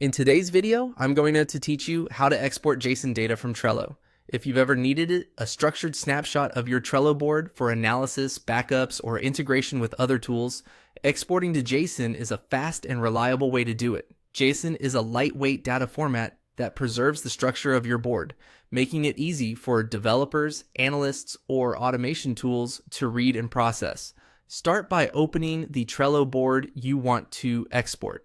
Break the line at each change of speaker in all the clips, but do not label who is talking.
In today's video, I'm going to teach you how to export JSON data from Trello. If you've ever needed it, a structured snapshot of your Trello board for analysis, backups, or integration with other tools, exporting to JSON is a fast and reliable way to do it. JSON is a lightweight data format that preserves the structure of your board, making it easy for developers, analysts, or automation tools to read and process. Start by opening the Trello board you want to export.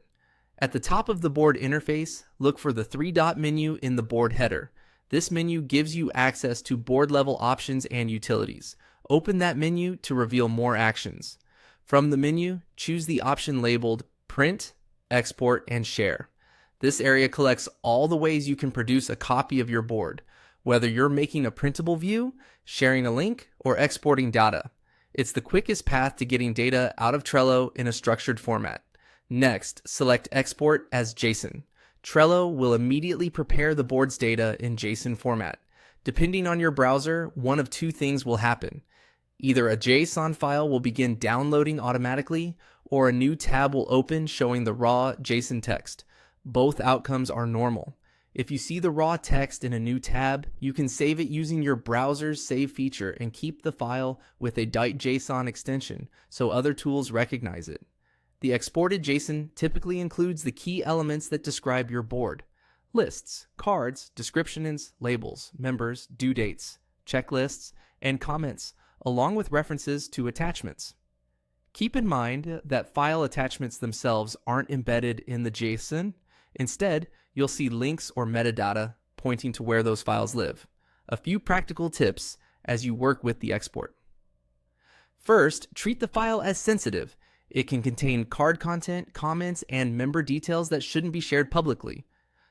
At the top of the board interface, look for the three-dot menu in the board header. This menu gives you access to board-level options and utilities. Open that menu to reveal more actions. From the menu, choose the option labeled Print, Export, and Share. This area collects all the ways you can produce a copy of your board, whether you're making a printable view, sharing a link, or exporting data. It's the quickest path to getting data out of Trello in a structured format. Next, select Export as JSON. Trello will immediately prepare the board's data in JSON format. Depending on your browser, one of two things will happen. Either a JSON file will begin downloading automatically, or a new tab will open showing the raw JSON text. Both outcomes are normal. If you see the raw text in a new tab, you can save it using your browser's save feature and keep the file with a .json extension so other tools recognize it. The exported JSON typically includes the key elements that describe your board: lists, cards, descriptions, labels, members, due dates, checklists, and comments, along with references to attachments. Keep in mind that file attachments themselves aren't embedded in the JSON. Instead, you'll see links or metadata pointing to where those files live. A few practical tips as you work with the export. First, treat the file as sensitive. It can contain card content, comments, and member details that shouldn't be shared publicly.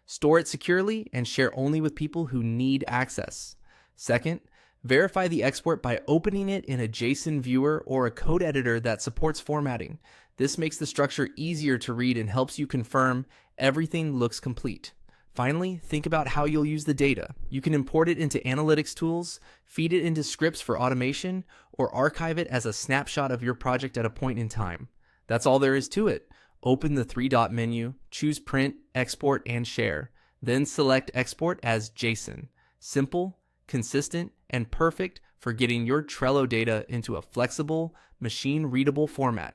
Store it securely and share only with people who need access. Second, verify the export by opening it in a JSON viewer or a code editor that supports formatting. This makes the structure easier to read and helps you confirm everything looks complete. Finally, think about how you'll use the data. You can import it into analytics tools, feed it into scripts for automation, or archive it as a snapshot of your project at a point in time. That's all there is to it. Open the three-dot menu, choose Print, Export, and Share. Then select Export as JSON. Simple, consistent, and perfect for getting your Trello data into a flexible, machine-readable format.